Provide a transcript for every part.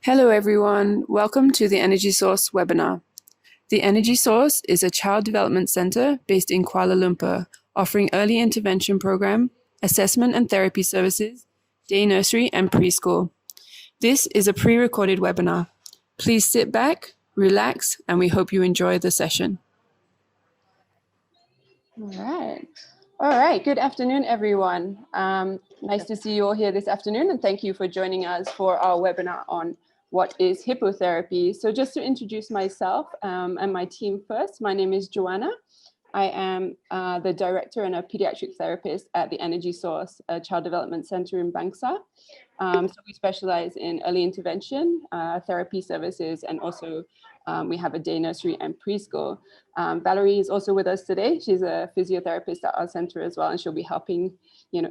Hello everyone, welcome to the Energy Source webinar. The Energy Source is a child development center based in Kuala Lumpur, offering early intervention program, assessment and therapy services, day nursery and preschool. This is a pre-recorded webinar. Please sit back, relax, and we hope you enjoy the session. All right. Good afternoon, everyone. Nice to see you all here this afternoon, and thank you for joining us for our webinar on what is hippotherapy. So just to introduce myself and my team first, my name is Joanna. I am the director and a pediatric therapist at the Energy Source, a child development center in Bangsa. So we specialize in early intervention, therapy services, and also we have a day nursery and preschool. Valerie is also with us today. She's a physiotherapist at our center as well, and she'll be helping,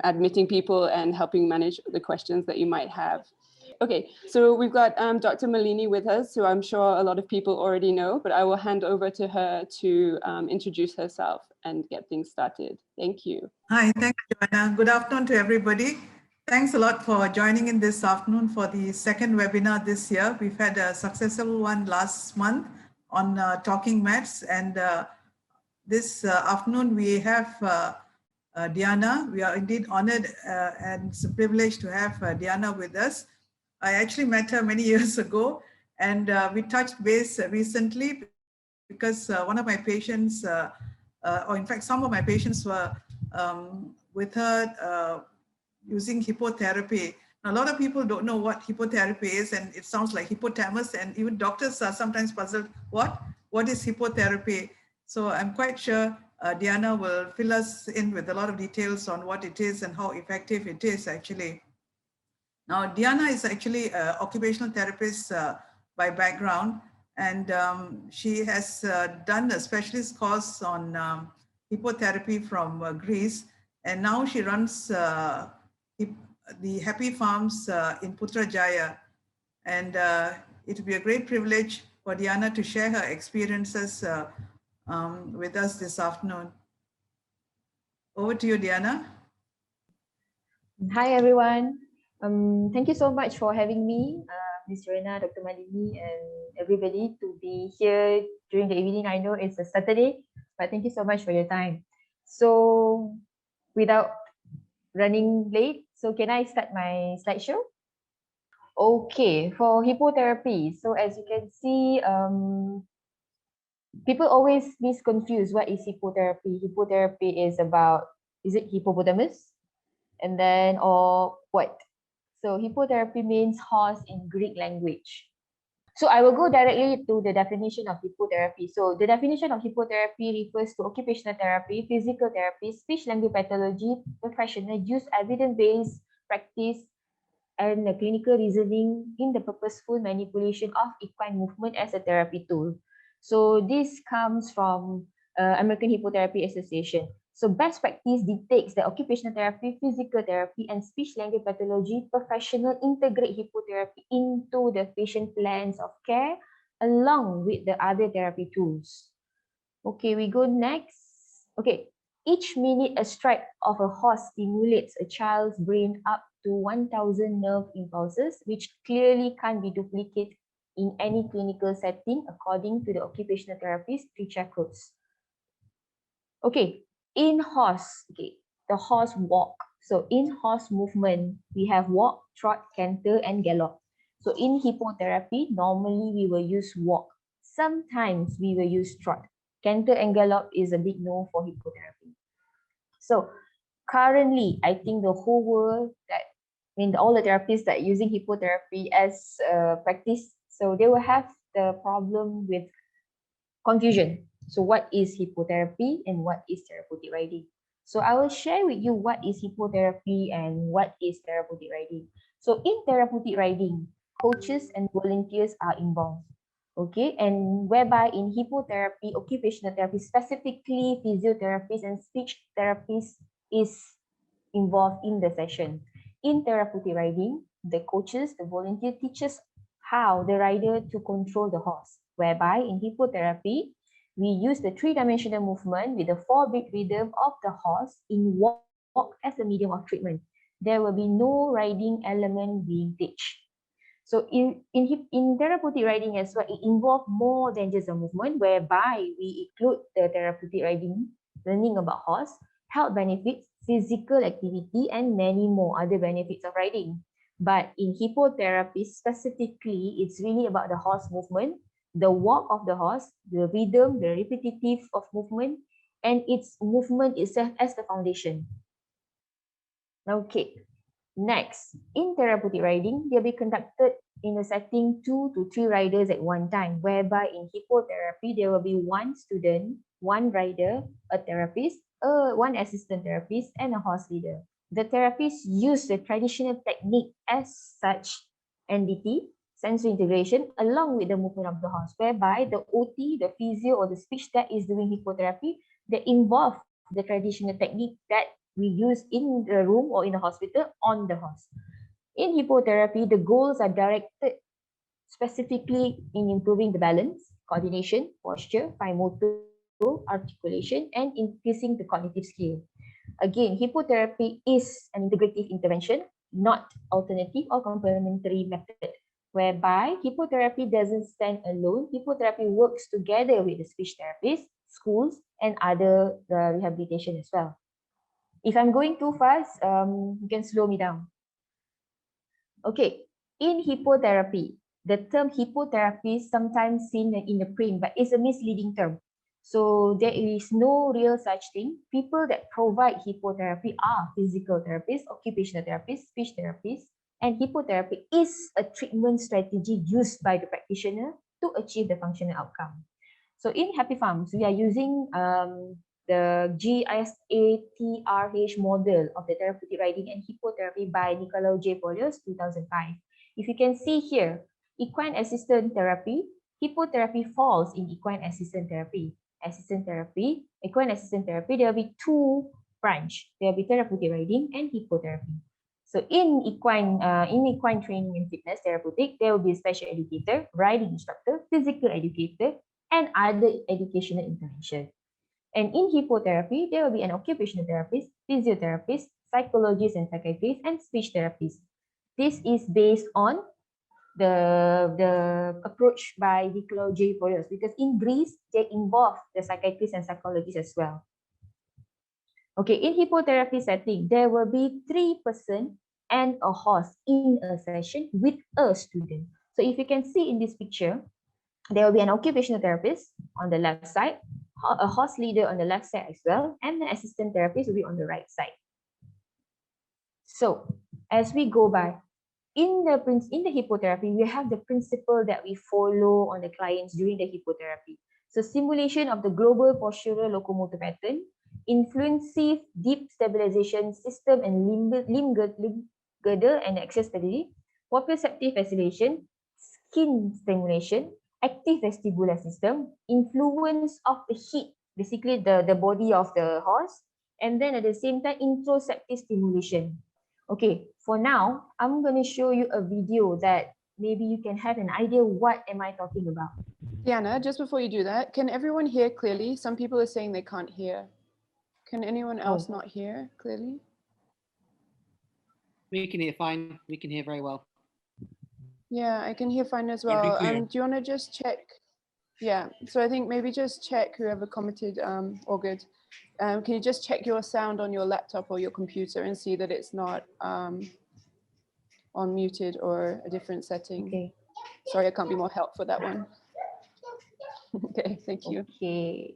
admitting people and helping manage the questions that you might have. Okay, so we've got Dr. Malini with us, who I'm sure a lot of people already know, but I will hand over to her to introduce herself and get things started. Thank you. Hi, thank you, Joanna. Good afternoon to everybody. Thanks a lot for joining in this afternoon for the second webinar this year. We've had a successful one last month on talking mats, and this afternoon we have Diana. We are indeed honored and it's a privilege to have Diana with us. I actually met her many years ago, and we touched base recently because one of my patients, or in fact, some of my patients were with her using hippotherapy. Now, a lot of people don't know what hippotherapy is, and it sounds like hippopotamus, and even doctors are sometimes puzzled, what is hippotherapy? So I'm quite sure Diana will fill us in with a lot of details on what it is and how effective it is actually. Now, Diana is actually an occupational therapist by background, and she has done a specialist course on hippotherapy from Greece, and now she runs the Happy Farms in Putrajaya, and it will be a great privilege for Diana to share her experiences with us this afternoon. Over to you, Diana. Hi, everyone. Thank you so much for having me, Ms. Joanna, Dr. Malini, and everybody to be here during the evening. I know it's a Saturday, but thank you so much for your time. So without running late, so can I start my slideshow? Okay, for hippotherapy. So as you can see, people always misconfuse what is hippotherapy. Hippotherapy is about, is it hippopotamus? And then, or what? So hippotherapy means horse in Greek language. So I will go directly to the definition of hippotherapy. So the definition of hippotherapy refers to occupational therapy, physical therapy, speech language pathology, professional use evidence-based practice, and the clinical reasoning in the purposeful manipulation of equine movement as a therapy tool. So this comes from American Hippotherapy Association. So best practice dictates that occupational therapy, physical therapy, and speech language pathology professional integrate hippotherapy into the patient plans of care along with the other therapy tools. Okay, we go next. Okay, each minute a stride of a horse stimulates a child's brain up to 1,000 nerve impulses, which clearly can't be duplicated in any clinical setting according to the occupational therapist Tricia Cruz. Okay, in horse, okay, the horse walk. So in horse movement, we have walk, trot, canter, and gallop. So in hippotherapy, normally we will use walk. Sometimes we will use trot. Canter and gallop is a big no for hippotherapy. So currently, I think the whole world all the therapists that are using hippotherapy as practice, so they will have the problem with confusion. So what is hippotherapy and what is therapeutic riding? So I will share with you what is hippotherapy and what is therapeutic riding. So in therapeutic riding, coaches and volunteers are involved. Okay, and whereby in hippotherapy, occupational therapy, specifically physiotherapists and speech therapists is involved in the session. In therapeutic riding, the coaches, the volunteer teaches how the rider to control the horse, whereby in hippotherapy, we use the three-dimensional movement with the 4-beat rhythm of the horse in walk as a medium of treatment. There will be no riding element being taught. So in therapeutic riding as well, it involves more than just a movement, whereby we include the therapeutic riding, learning about horse, health benefits, physical activity, and many more other benefits of riding. But in hippotherapy specifically, it's really about the horse movement, the walk of the horse, the rhythm, the repetitive of movement, and its movement itself as the foundation. Okay. Next, in therapeutic riding, they'll be conducted in a setting 2 to 3 riders at one time, whereby in hippotherapy, there will be one student, one rider, a therapist, one assistant therapist, and a horse leader. The therapists use the traditional technique as such, NDT, sensory integration, along with the movement of the horse, whereby the OT, the physio, or the speech that is doing hippotherapy, they involve the traditional technique that we use in the room or in the hospital on the horse. In hippotherapy, the goals are directed specifically in improving the balance, coordination, posture, fine motor, articulation, and increasing the cognitive skill. Again, hippotherapy is an integrative intervention, not alternative or complementary method, whereby hippotherapy doesn't stand alone. Hippotherapy works together with the speech therapist, schools, and other rehabilitation as well. If I'm going too fast, you can slow me down. Okay, in hippotherapy, the term hippotherapy is sometimes seen in the print, but it's a misleading term. So there is no real such thing. People that provide hippotherapy are physical therapists, occupational therapists, speech therapists, and hippotherapy is a treatment strategy used by the practitioner to achieve the functional outcome. So in Happy Farms, we are using the GSATRH model of the therapeutic riding and hippotherapy by Nicolaou J. Polios, 2005. If you can see here, equine assistant therapy, hippotherapy falls in equine assistant therapy. Equine assistant therapy, there will be two branch. There will be therapeutic riding and hippotherapy. So in equine training and fitness therapeutic, there will be a special educator, riding instructor, physical educator, and other educational intervention. And in hippotherapy, there will be an occupational therapist, physiotherapist, psychologist and psychiatrist, and speech therapist. This is based on the approach by Nicolaou J. Polios, because in Greece, they involve the psychiatrists and psychologists as well. Okay, in hippotherapy setting, there will be 3 persons and a horse in a session with a student. So if you can see in this picture, there will be an occupational therapist on the left side, a horse leader on the left side as well, and the assistant therapist will be on the right side. So as we go by, in the hippotherapy, we have the principle that we follow on the clients during the hippotherapy. So simulation of the global postural locomotor pattern, influensive deep stabilization system and limb girdle and access stability, proprioceptive facilitation, skin stimulation, active vestibular system, influence of the heat, basically the body of the horse, and then at the same time, interoceptive stimulation. Okay, for now, I'm going to show you a video that maybe you can have an idea what am I talking about. Diana, just before you do that, can everyone hear clearly? Some people are saying they can't hear. Can anyone else not hear clearly? We can hear fine. We can hear very well. Yeah, I can hear fine as well. Do you want to just check? Yeah, so I think maybe just check whoever commented, all good. Can you just check your sound on your laptop or your computer and see that it's not on muted or a different setting? Okay. Sorry, I can't be more help for that one. Okay, thank you. Okay.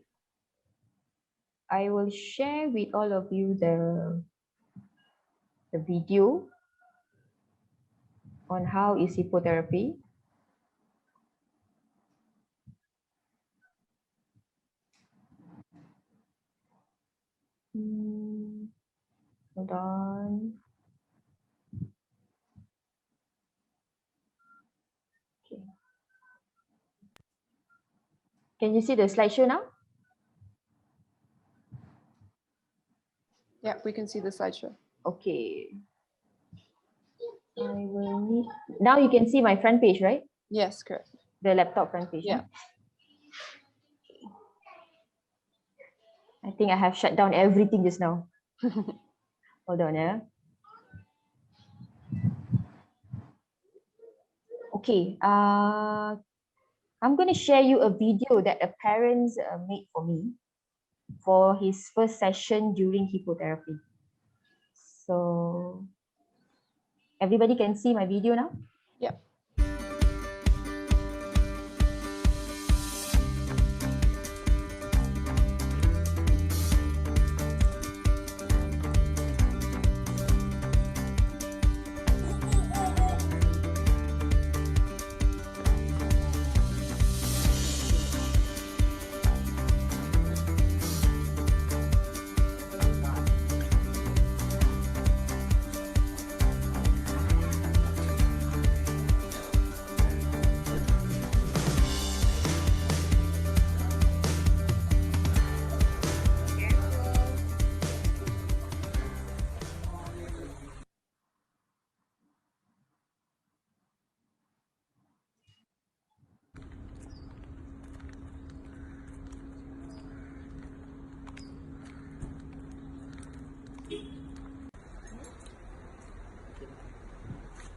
I will share with all of you the video on how is hippotherapy. Hold on. Okay. Can you see the slideshow now? Yeah, we can see the slideshow. Okay. I will need. Now you can see my front page, right? Yes, correct. The laptop front page. Yeah. I think I have shut down everything just now. Hold on, yeah. Okay, I'm going to share you a video that a parent made for me for his first session during hippotherapy. So everybody can see my video now? Yep.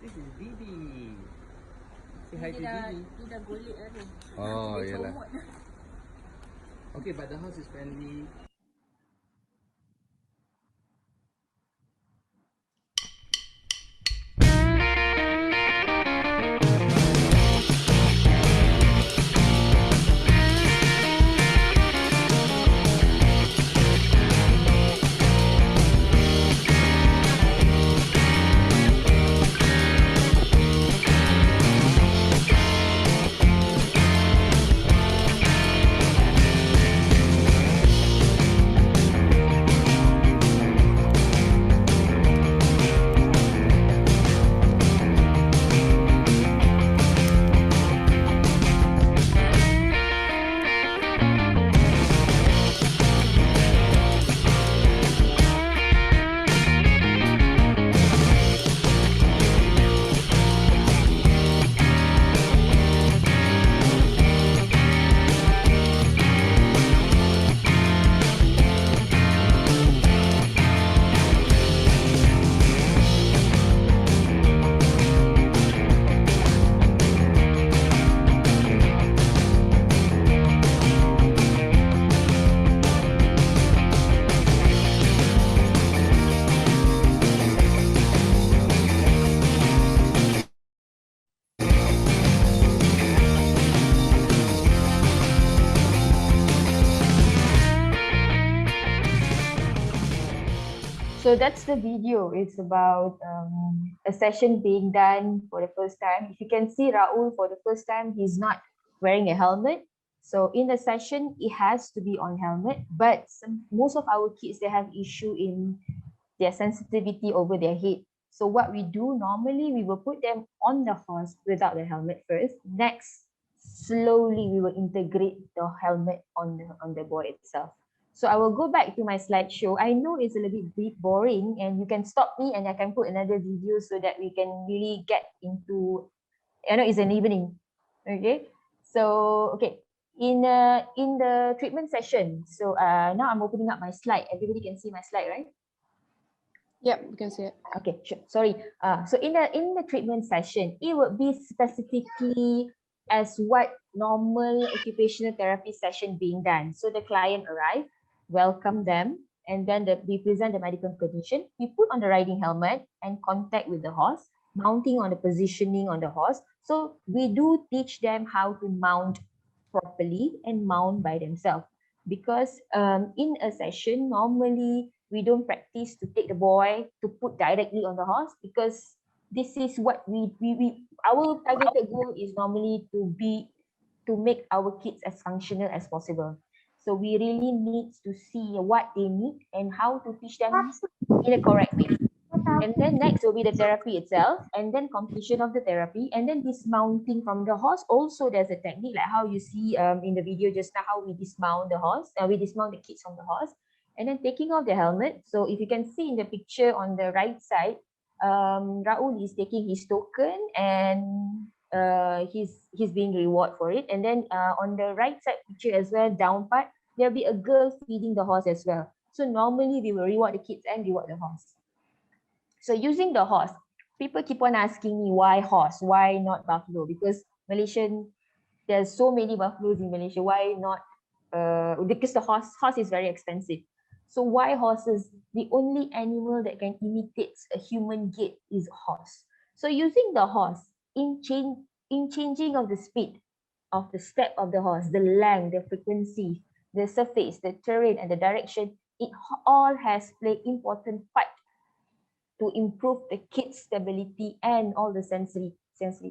This is Didi. Say hi to Didi. Oh, yalah. Okay, but the house is friendly. So that's the video. It's about a session being done for the first time. If you can see Raul for the first time, he's not wearing a helmet. So in the session, it has to be on helmet. But most of our kids, they have issue in their sensitivity over their head. So what we do normally, we will put them on the horse without the helmet first. Next, slowly we will integrate the helmet on the boy itself. So I will go back to my slideshow. I know it's a little bit boring, and you can stop me and I can put another video so that we can really get into, I know it's an evening. Okay. So, okay. In the treatment session, so now I'm opening up my slide. Everybody can see my slide, right? Yep, we can see it. Okay, sure. Sorry. So in the treatment session, it would be specifically as what normal occupational therapy session being done. So the client arrive, welcome them, and then we present the medical condition. We put on the riding helmet and contact with the horse, mounting on the positioning on the horse. So we do teach them how to mount properly and mount by themselves. Because in a session, normally we don't practice to take the boy to put directly on the horse, because this is what our targeted goal is normally to make our kids as functional as possible. So we really need to see what they need and how to teach them in a correct way. And then next will be the therapy itself, and then completion of the therapy, and then dismounting from the horse. Also, there's a technique like how you see in the video just now, how we dismount the horse, we dismount the kids from the horse, and then taking off the helmet. So if you can see in the picture on the right side, Raul is taking his token, and he's being rewarded for it. And then on the right side picture as well, down part, there'll be a girl feeding the horse as well. So normally we will reward the kids and reward the horse. So using the horse, people keep on asking me why horse, why not buffalo? Because there's so many buffaloes in Malaysia. Why not? Because the horse is very expensive. So why horses? The only animal that can imitate a human gait is a horse. So using the horse in changing of the speed of the step of the horse, the length, the frequency, the surface, the terrain, and the direction, it all has played important part to improve the kid's stability and all the sensory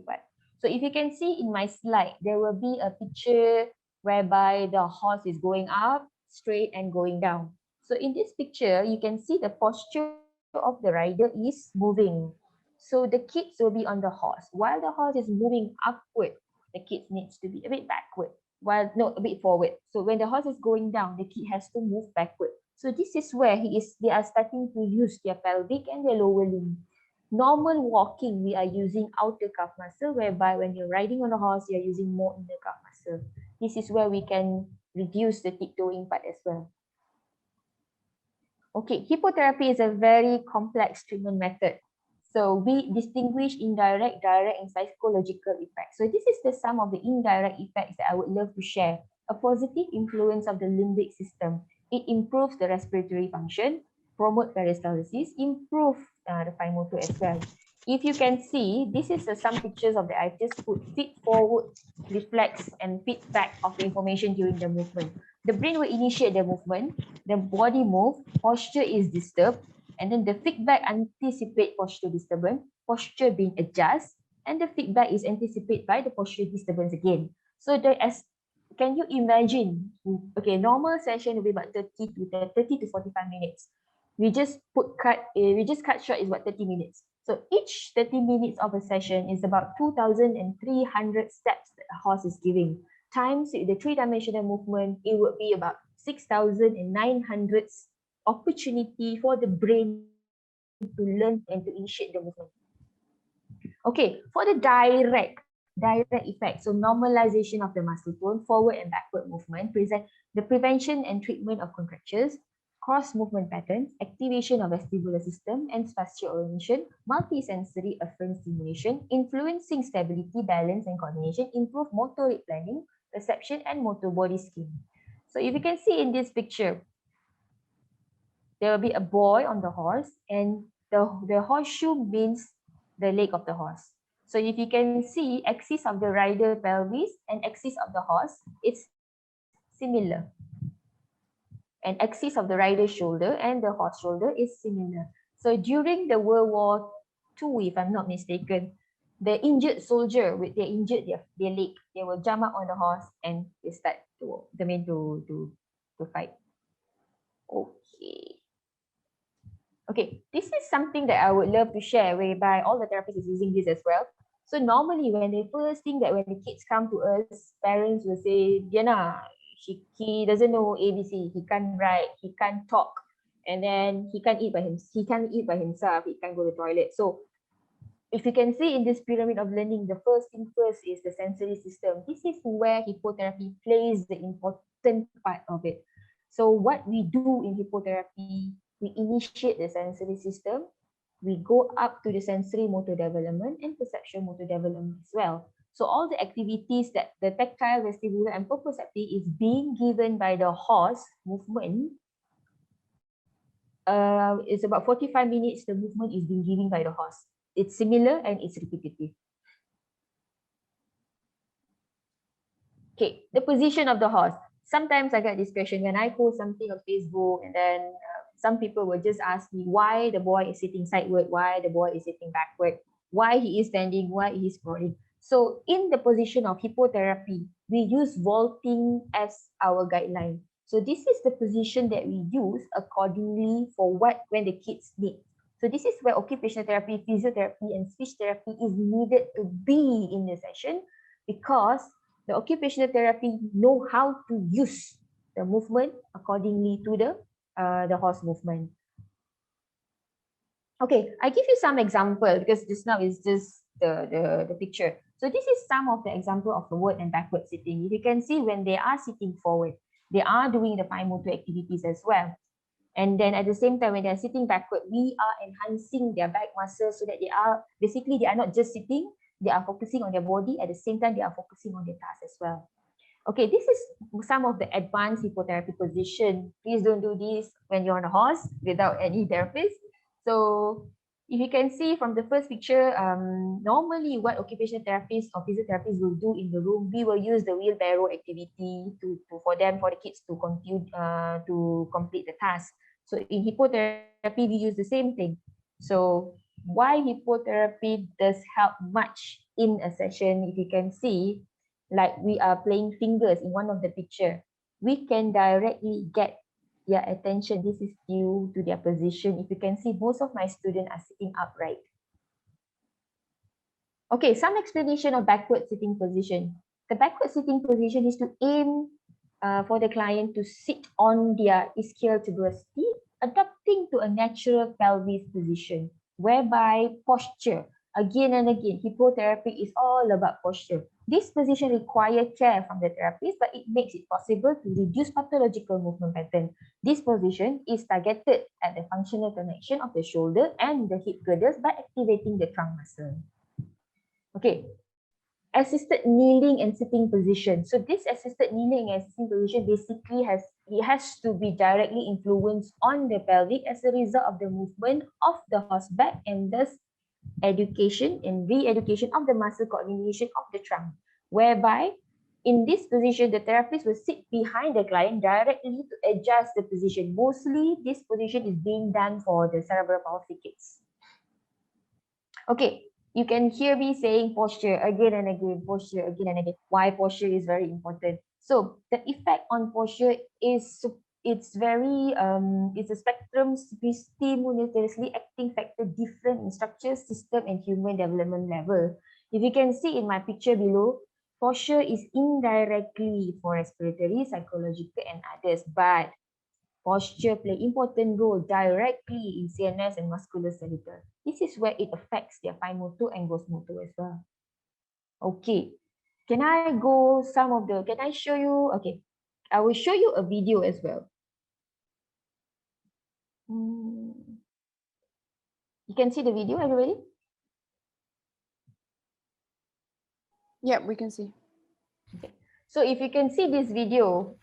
part. So if you can see in my slide, there will be a picture whereby the horse is going up straight and going down. So in this picture, you can see the posture of the rider is moving. So the kids will be on the horse. While the horse is moving upward, the kids needs to be a bit backward. A bit forward. So when the horse is going down, the kid has to move backward. So this is where they are starting to use their pelvic and their lower limb. Normal walking, we are using outer calf muscle, whereby when you're riding on a horse, you're using more inner calf muscle. This is where we can reduce the tiptoeing part as well. Okay, hippotherapy is a very complex treatment method. So we distinguish indirect, direct, and psychological effects. So this is the sum of the indirect effects that I would love to share. A positive influence of the limbic system. It improves the respiratory function, promote peristalsis, improve the fine motor as well. If you can see, this is some pictures of the I just put feet forward, reflex, and feedback of the information during the movement. The brain will initiate the movement, the body move, posture is disturbed, and then the feedback anticipate posture disturbance, posture being adjusted, and the feedback is anticipated by the posture disturbance again. So can you imagine? Okay, normal session will be about 30 to 45 minutes. We just cut short is about 30 minutes. So each 30 minutes of a session is about 2,300 steps that a horse is giving. Times the three-dimensional movement, it would be about 6,900 opportunity for the brain to learn and to initiate the movement. Okay, for the direct effect, so normalization of the muscle tone, forward and backward movement, present the prevention and treatment of contractures, cross movement patterns, activation of vestibular system and spatial orientation, multisensory afferent stimulation, influencing stability, balance and coordination, improve motoric planning, perception and motor body scheme. So if you can see in this picture, there will be a boy on the horse, and the horseshoe means the leg of the horse. So if you can see, axis of the rider pelvis and axis of the horse, it's similar. And axis of the rider's shoulder and the horse shoulder is similar. So during the World War II, if I'm not mistaken, the injured soldier, they injured their leg, they will jump up on the horse and they start to fight. Okay, this is something that I would love to share, whereby all the therapists is using this as well. So normally when the kids come to us, parents will say, Diana, he doesn't know ABC, he can't write, he can't talk, and then he can't eat by himself, he can't go to the toilet. So if you can see in this pyramid of learning, the first thing first is the sensory system. This is where hippotherapy plays the important part of it. So what we do in hippotherapy, we initiate the sensory system, we go up to the sensory motor development and perceptual motor development as well. So all the activities that the tactile, vestibular and proprioceptive is being given by the horse movement, it's about 45 minutes the movement is being given by the horse. It's similar and it's repetitive. Okay, the position of the horse. Sometimes I get this question when I post something on Facebook, and then some people will just ask me why the boy is sitting sideward, why the boy is sitting backward, why he is standing, why he is crawling. So in the position of hippotherapy, we use vaulting as our guideline. So this is the position that we use accordingly for when the kids need. So this is where occupational therapy, physiotherapy, and speech therapy is needed to be in the session, because the occupational therapy know how to use the movement accordingly to the horse movement. Okay, I give you some example because this now is just the picture. So this is some of the example of forward and backward sitting. If you can see, when they are sitting forward, they are doing the fine motor activities as well. And then at the same time, when they're sitting backward, we are enhancing their back muscles so that they are not just sitting, they are focusing on their body. At the same time, they are focusing on their task as well. Okay, this is some of the advanced hippotherapy position. Please don't do this when you're on a horse without any therapist. So if you can see from the first picture, normally what occupational therapists or physiotherapists will do in the room, we will use the wheelbarrow activity for the kids to complete the task. So in hippotherapy, we use the same thing. So why hippotherapy does help much in a session, if you can see, like we are playing fingers in one of the picture, we can directly get their attention. This is due to their position. If you can see, most of my students are sitting upright. Okay, some explanation of backward sitting position. The backward sitting position is to aim for the client to sit on their ischial tuberosity, adapting to a natural pelvis position, whereby posture, again and again, hippotherapy is all about posture. This position requires care from the therapist, but it makes it possible to reduce pathological movement pattern. This position is targeted at the functional connection of the shoulder and the hip girders by activating the trunk muscle. Okay, assisted kneeling and sitting position. So this assisted kneeling and sitting position basically has to be directly influenced on the pelvic as a result of the movement of the horseback, and thus education and re-education of the muscle coordination of the trunk, whereby in this position, the therapist will sit behind the client directly to adjust the position. Mostly, this position is being done for the cerebral palsy kids. Okay, you can hear me saying posture again and again, posture again and again. Why posture is very important. So the effect on posture is it's a spectrum simultaneously acting factor different in structure, system, and human development level. If you can see in my picture below, posture is indirectly for respiratory, psychological, and others, but posture play important role directly in CNS and musculoskeletal. This is where it affects their fine motor and gross motor as well. Okay, can I show you? Okay, I will show you a video as well. You can see the video, everybody? Yeah, we can see. Okay. So if you can see this video,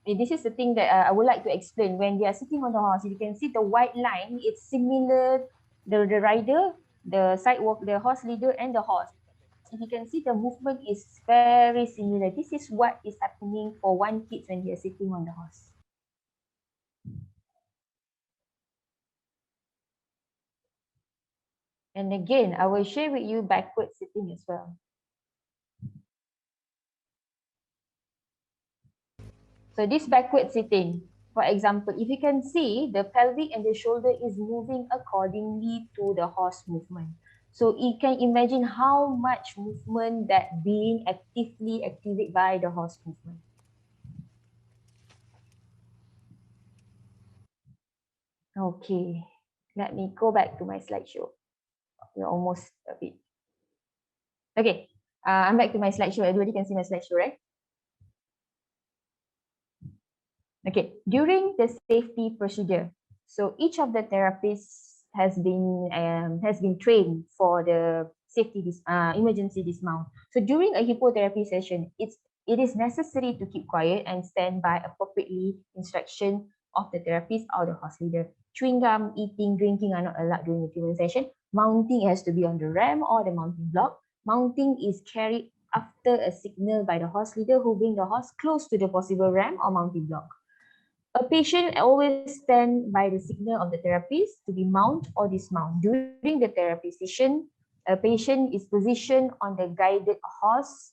this is the thing that I would like to explain. When they are sitting on the horse, you can see the white line. It's similar, the rider, the sidewalk, the horse leader, and the horse. If you can see, the movement is very similar. This is what is happening for one kid when they are sitting on the horse. And again, I will share with you backward sitting as well. So this backward sitting, for example, if you can see, the pelvic and the shoulder is moving accordingly to the horse movement. So you can imagine how much movement that being actively activated by the horse movement. Okay, let me go back to my slideshow. We're almost a bit. Okay, I'm back to my slideshow. Everybody can see my slideshow, right? Okay, during the safety procedure, so each of the therapists has been trained for the emergency dismount. So during a hippotherapy session, it is necessary to keep quiet and stand by appropriately instruction of the therapist or the horse leader. Chewing gum, eating, drinking are not allowed during the treatment session. Mounting has to be on the ram or the mounting block. Mounting is carried after a signal by the horse leader who bring the horse close to the possible ram or mounting block. A patient always stand by the signal of the therapist to be mount or dismount. During the therapy session, a patient is positioned on the guided horse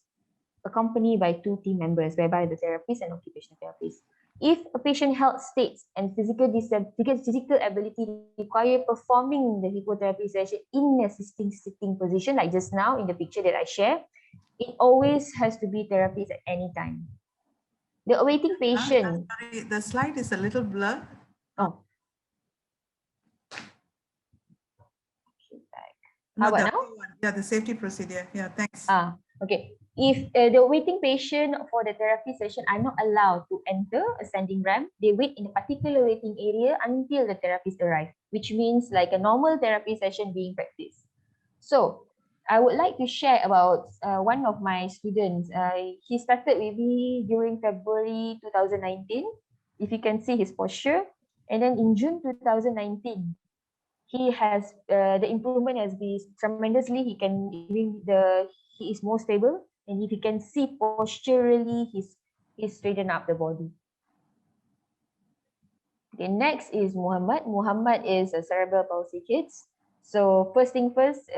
accompanied by 2 team members, whereby the therapist and occupational therapist. If a patient health states and physical ability require performing the hippotherapy session in a sitting position, like just now in the picture that I share, it always has to be therapist at any time. The awaiting patient. Sorry, the slide is a little blurred. Oh. How about now? Yeah, the safety procedure. Yeah, thanks. Okay. If the waiting patient for the therapy session are not allowed to enter a standing ramp, they wait in a particular waiting area until the therapist arrive, which means like a normal therapy session being practiced. So I would like to share about one of my students. He started with me during February 2019. If you can see his posture. And then in June 2019, the improvement has been tremendously. He is more stable. And if you can see posturally, he's straightened up the body. Okay, next is Muhammad. Muhammad is a cerebral palsy kids. So first thing first,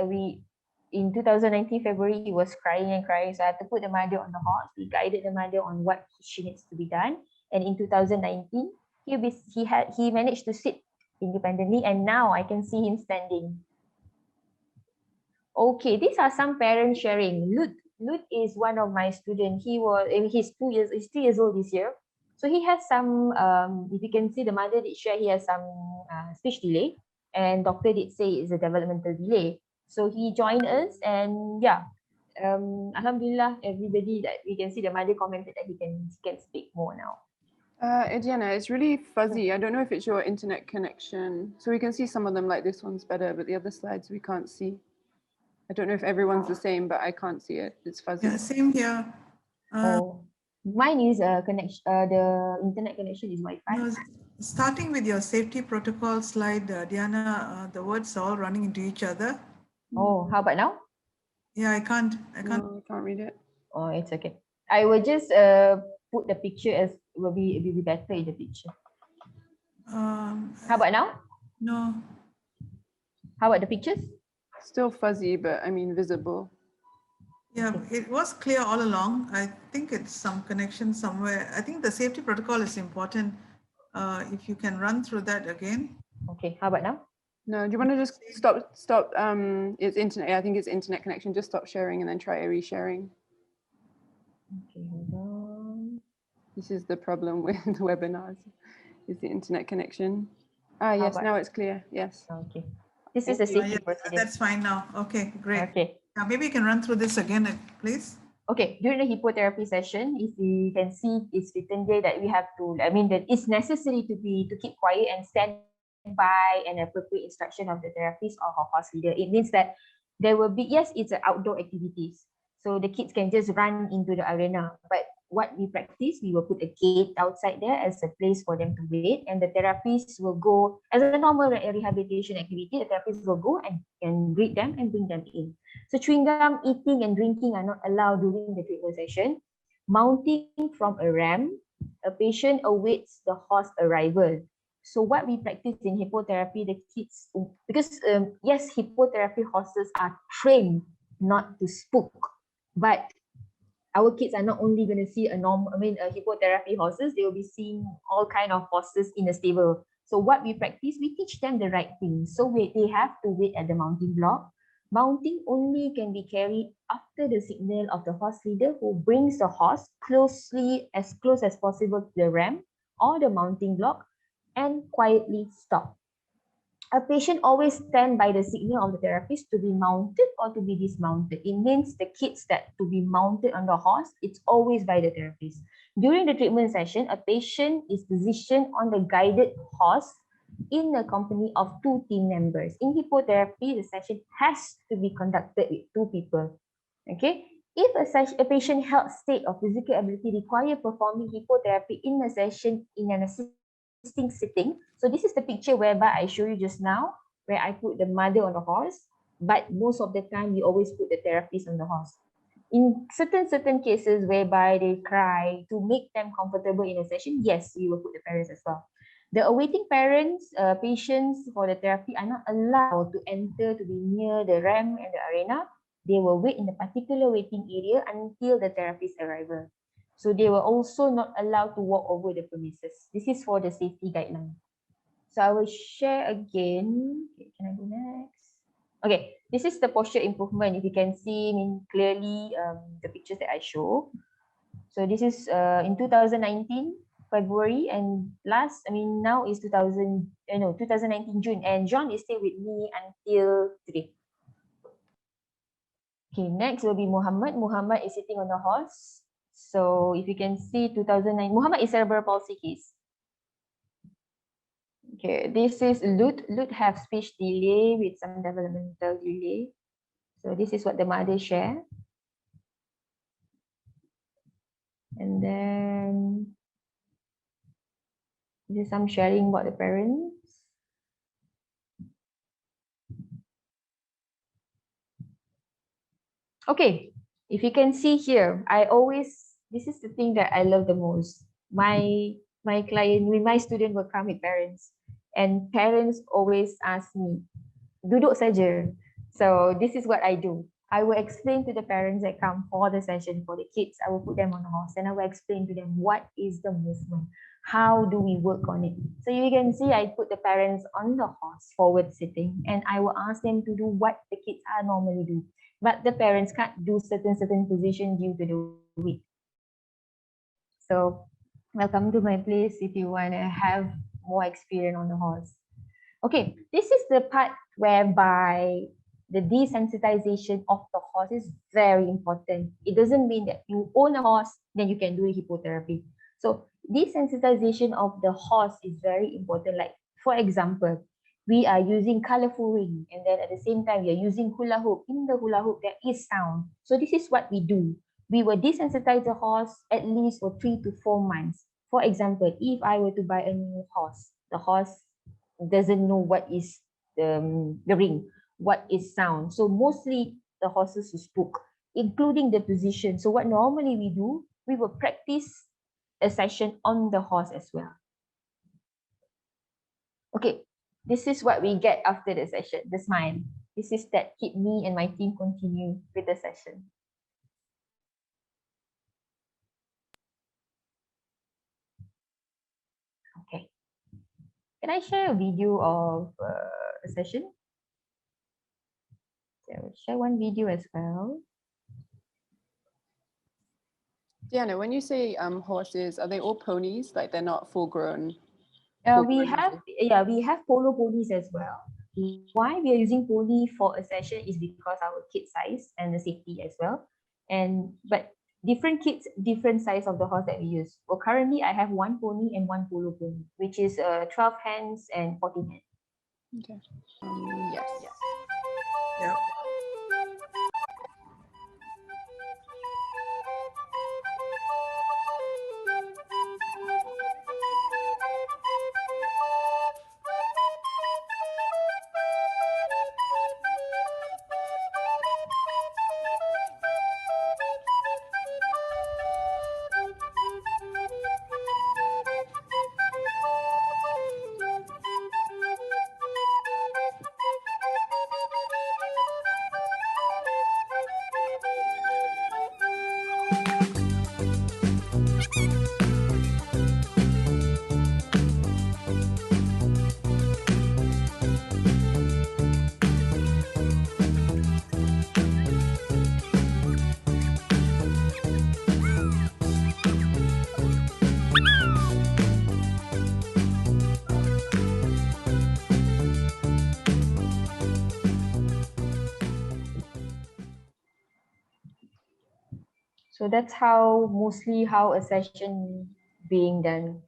in 2019 February, he was crying and crying. So I had to put the mother on the horse. We guided the mother on what she needs to be done. And in 2019, he managed to sit independently, and now I can see him standing. Okay, these are some parents sharing. Lut is one of my students. He's 3 years old this year. So he has some, if you can see the mother did share, he has some speech delay, and doctor did say it's a developmental delay. So he joined us, and yeah, Alhamdulillah, everybody that we can see the mother commented that he can speak more now. Ediana, it's really fuzzy. I don't know if it's your internet connection. So we can see some of them, like this one's better, but the other slides we can't see. I don't know if everyone's the same, but I can't see it. It's fuzzy. Yeah, same here. Mine is connection. The internet connection is Wi-Fi. No, starting with your safety protocol slide, Diana, the words are all running into each other. Oh, how about now? Yeah, I can't. No, I can't read it. Oh, it's okay. I will just put the picture as it will be better in the picture. How about now? No. How about the pictures? Still fuzzy, but I mean visible. Yeah, it was clear all along. I think it's some connection somewhere. I think the safety protocol is important. If you can run through that again. Okay, how about now? No, do you want to just stop? It's internet. I think it's internet connection. Just stop sharing and then try a resharing. Okay, hold on. This is the problem with webinars, is the internet connection. Ah, yes, now it's clear. Yes. Okay. This is the safety procedure. That's fine now. Okay, great. Okay. Now maybe you can run through this again, please. Okay, during the hippotherapy session, if you can see, it's written there that we have to, that it's necessary to keep quiet and stand by an appropriate instruction of the therapist or her house leader. It means that there will be, yes, it's an outdoor activities. So the kids can just run into the arena. But what we practice, we will put a gate outside there as a place for them to wait. And the therapists will go, as a normal rehabilitation activity, the therapist will go and greet them and bring them in. So chewing gum, eating and drinking are not allowed during the treatment session. Mounting from a ramp, a patient awaits the horse arrival. So what we practice in hippotherapy, the kids, because yes, hippotherapy horses are trained not to spook, but our kids are not only going to see a hippotherapy horses, they will be seeing all kind of horses in a stable. So what we practice, we teach them the right things. So they have to wait at the mounting block. Mounting only can be carried after the signal of the horse leader, who brings the horse as close as possible to the ramp or the mounting block and quietly stop. A patient always stand by the signal of the therapist to be mounted or to be dismounted. It means the kids that to be mounted on the horse, it's always by the therapist. During the treatment session, a patient is positioned on the guided horse in the company of 2 team members. In hippotherapy, the session has to be conducted with 2 people. Okay. If a patient health state or physical ability require performing hippotherapy in a session in an assisting sitting, so this is the picture whereby I show you just now, where I put the mother on the horse, but most of the time we always put the therapist on the horse. In certain cases whereby they cry, to make them comfortable in a session, yes, we will put the parents as well. The awaiting parents, patients for the therapy are not allowed to enter to be near the ramp and the arena. They will wait in a particular waiting area until the therapist's arrival. So they were also not allowed to walk over the premises. This is for the safety guideline. So I will share again. Okay, can I go next? Okay, this is the posture improvement. If you can see clearly the pictures that I show. So this is in 2019 February, and now is 2019 June, and John is still with me until today. Okay, next will be Muhammad. Muhammad is sitting on the horse. So if you can see 2009, Muhammad is cerebral palsy case. Okay, this is Lut. Lut have speech delay with some developmental delay. So this is what the mother share. And then this is some sharing about the parents. Okay, if you can see here, this is the thing that I love the most. My client, when my student will come with parents, and parents always ask me, duduk saja. So this is what I do. I will explain to the parents that come for the session, for the kids, I will put them on the horse and I will explain to them what is the movement, how do we work on it. So you can see I put the parents on the horse forward sitting and I will ask them to do what the kids are normally do. But the parents can't do certain position due to the weight. So welcome to my place if you want to have more experience on the horse. Okay, this is the part whereby the desensitization of the horse is very important. It doesn't mean that you own a horse, then you can do hippotherapy. So desensitization of the horse is very important. Like, for example, we are using colorful ring and then at the same time we are using hula hoop. In the hula hoop, there is sound. So this is what we do. We will desensitize the horse at least for 3 to 4 months. For example, if I were to buy a new horse, the horse doesn't know what is the ring, what is sound. So mostly the horses will spook, including the position. So what normally we do, we will practice a session on the horse as well. Okay, this is what we get after the session, the smile. This is that keep me and my team continue with the session. Okay. Can I share a video of a session? So I will share one video as well. Diana, when you say horses, are they all ponies? Like they're not full grown? We have polo ponies as well. Why we are using pony for a session is because our kid size and the safety as well. But different kids, different size of the horse that we use. Well, currently I have one pony and one polo pony, which is 12 hands and 14 hands. Okay. Yes. Yeah. So that's mostly how a session being done.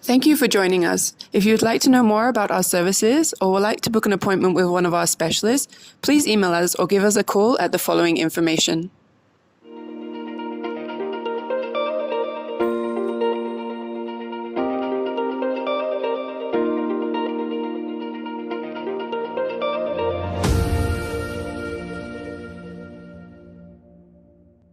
Thank you for joining us. If you'd like to know more about our services or would like to book an appointment with one of our specialists, please email us or give us a call at the following information.